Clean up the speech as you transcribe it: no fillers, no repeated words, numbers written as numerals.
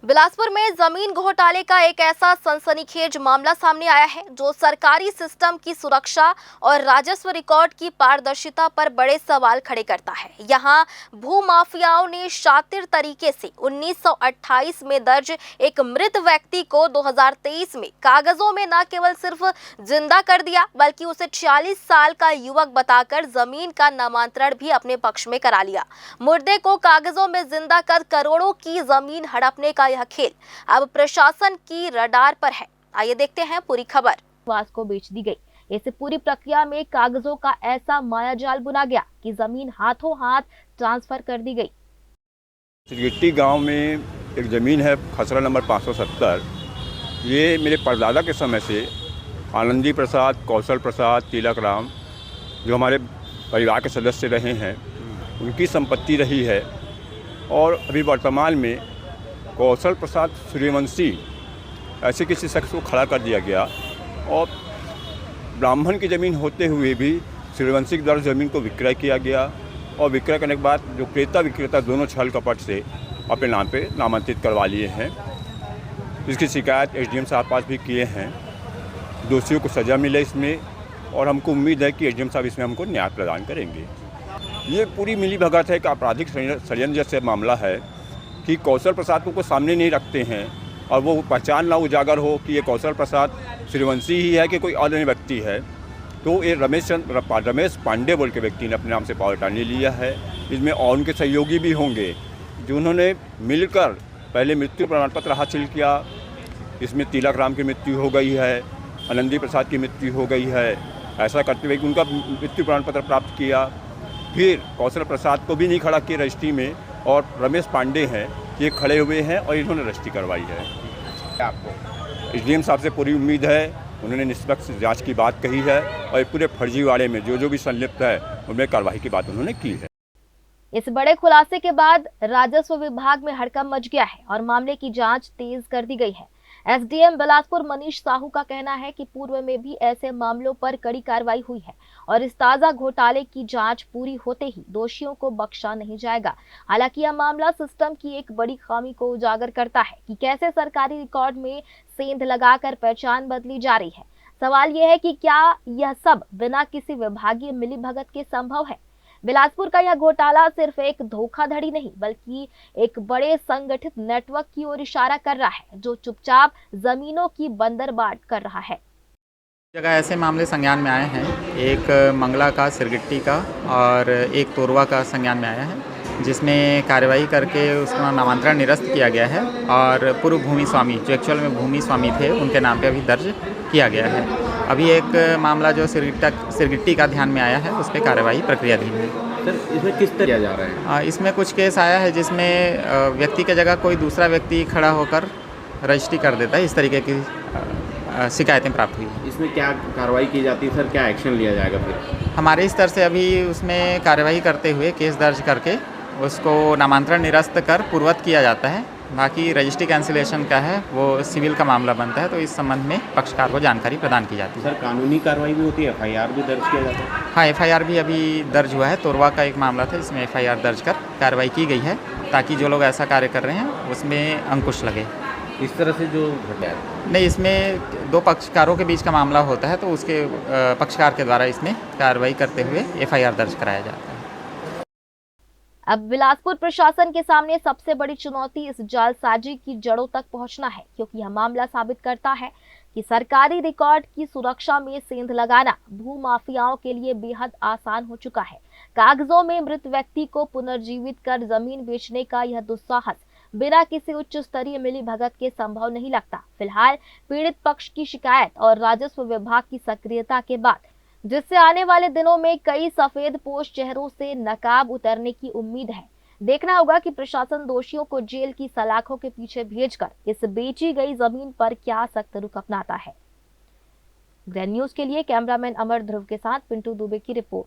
बिलासपुर में जमीन घोटाले का एक ऐसा सनसनीखेज मामला सामने आया है जो सरकारी सिस्टम की सुरक्षा और राजस्व रिकॉर्ड की पारदर्शिता पर बड़े सवाल खड़े करता है। यहां भूमाफियाओं ने शातिर तरीके से 1928 में दर्ज एक मृत व्यक्ति को 2023 में कागजों में न केवल सिर्फ जिंदा कर दिया बल्कि उसे 46 साल का युवक बताकर जमीन का नामांतरण भी अपने पक्ष में करा लिया। मुर्दे को कागजों में जिंदा कर करोड़ों की जमीन हड़पने का यह खेल अब प्रशासन की रडार पर है। आइए देखते हैं पूरी खबर। वास को बेच दी गई। इस पूरी प्रक्रिया में कागजों का ऐसा मायाजाल बुना गया कि जमीन हाथों हाथ ट्रांसफर कर दी गई। सिरगिट्टी गांव में एक ज़मीन है, खसरा नंबर 570। ये मेरे परदादा के समय से आनंदी प्रसाद, कौशल प्रसाद, तिलक राम जो हमारे परिवार के सदस्य रहे हैं उनकी संपत्ति रही है। और अभी वर्तमान में कौशल प्रसाद सूर्यवंशी ऐसे किसी शख्स को खड़ा कर दिया गया और ब्राह्मण की ज़मीन होते हुए भी सूर्यवंशी के द्वारा ज़मीन को विक्रय किया गया। और विक्रय करने के बाद जो क्रेता विक्रेता दोनों छल कपट से अपने नाम पे नामांकित करवा लिए हैं। इसकी शिकायत एसडीएम साहब पास भी किए हैं। दोषियों को सज़ा मिले इसमें, और हमको उम्मीद है कि एसडीएम साहब इसमें हमको न्याय प्रदान करेंगे। ये पूरी मिलीभगत है, एक आपराधिक षड्यंत्र जैसे मामला है कि कौशल प्रसाद को सामने नहीं रखते हैं और वो पहचान ना उजागर हो कि ये कौशल प्रसाद सूर्यवंशी ही है कि कोई अन्य व्यक्ति है। तो ये रमेश पांडे बोल के व्यक्ति ने अपने नाम से पावर टानी लिया है। इसमें और उनके सहयोगी भी होंगे जिन्होंने मिलकर पहले मृत्यु प्रमाण पत्र हासिल किया। इसमें तिलक राम की मृत्यु हो गई है, आनंदी प्रसाद की मृत्यु हो गई है। ऐसा करते हुए उनका मृत्यु प्रमाण पत्र प्राप्त किया। फिर कौशल प्रसाद को भी नहीं खड़ा किया रजिस्ट्री में, और रमेश पांडे हैं ये खड़े हुए हैं और इन्होंने रजिस्ट्री करवाई है। आपको एसडीएम साहब से पूरी उम्मीद है, उन्होंने निष्पक्ष जांच की बात कही है और पूरे फर्जीवाड़े में जो भी संलिप्त है उनमें कार्रवाई की बात उन्होंने की है। इस बड़े खुलासे के बाद राजस्व विभाग में हड़कंप मच गया है और मामले की जांच तेज कर दी गई है। एसडीएम बिलासपुर मनीष साहू का कहना है कि पूर्व में भी ऐसे मामलों पर कड़ी कार्रवाई हुई है और इस ताजा घोटाले की जांच पूरी होते ही दोषियों को बख्शा नहीं जाएगा। हालांकि यह मामला सिस्टम की एक बड़ी खामी को उजागर करता है कि कैसे सरकारी रिकॉर्ड में सेंध लगाकर पहचान बदली जा रही है। सवाल यह है कि क्या यह सब बिना किसी विभागीय मिलीभगत के संभव है? बिलासपुर का यह घोटाला सिर्फ एक धोखाधड़ी नहीं बल्कि एक बड़े संगठित नेटवर्क की ओर इशारा कर रहा है जो चुपचाप जमीनों की बंदरबाट कर रहा है। जगह ऐसे मामले संज्ञान में आए हैं, एक मंगला का, सिरगिट्टी का और एक तोरवा का संज्ञान में आया है, जिसमें कार्रवाई करके उसका नामांतरण निरस्त किया गया है और पूर्व भूमि स्वामी जो एक्चुअल में भूमि स्वामी थे उनके नाम पे अभी दर्ज किया गया है। अभी एक मामला जो सिरगिट्टी का ध्यान में आया है उस पर कार्रवाई प्रक्रियाधीन है। सर, इसमें किस तरह किया जा रहा है? इसमें कुछ केस आया है जिसमें व्यक्ति की जगह कोई दूसरा व्यक्ति खड़ा होकर रजिस्ट्री कर देता है। इस तरीके की शिकायतें प्राप्त हुई हैं। इसमें क्या कार्रवाई की जाती है सर, क्या एक्शन लिया जाएगा फिर? हमारे स्तर से अभी उसमें कार्रवाई करते हुए केस दर्ज करके उसको नामांतरण निरस्त कर पूर्ववत किया जाता है। बाकी रजिस्ट्री कैंसिलेशन का है वो सिविल का मामला बनता है, तो इस संबंध में पक्षकार को जानकारी प्रदान की जाती है। सर, कानूनी कार्रवाई भी होती है, एफआईआर भी दर्ज किया जाता है? हाँ, एफआईआर भी अभी दर्ज हुआ है। तोरवा का एक मामला था, इसमें एफआईआर दर्ज कर कार्रवाई की गई है ताकि जो लोग ऐसा कार्य कर रहे हैं उसमें अंकुश लगे। इस तरह से जो घटा है नहीं, इसमें दो पक्षकारों के बीच का मामला होता है तो उसके पक्षकार के द्वारा इसमें कार्रवाई करते हुए एफआईआर दर्ज कराया जाता है। अब बिलासपुर प्रशासन के सामने सबसे बड़ी चुनौती इस जालसाजी की जड़ों तक पहुंचना है, क्योंकि यह मामला साबित करता है कि सरकारी रिकॉर्ड की सुरक्षा में सेंध लगाना भूमाफियाओं के लिए बेहद आसान हो चुका है। कागजों में मृत व्यक्ति को पुनर्जीवित कर जमीन बेचने का यह दुस्साहस बिना किसी उच्च स्तरीय मिलीभगत के संभव नहीं लगता। फिलहाल पीड़ित पक्ष की शिकायत और राजस्व विभाग की सक्रियता के बाद, जिससे आने वाले दिनों में कई सफेद पोश चेहरों से नकाब उतरने की उम्मीद है। देखना होगा कि प्रशासन दोषियों को जेल की सलाखों के पीछे भेजकर इस बेची गई जमीन पर क्या सख्त रुख अपनाता है। ग्रैंड न्यूज के लिए कैमरामैन अमर ध्रुव के साथ पिंटू दुबे की रिपोर्ट।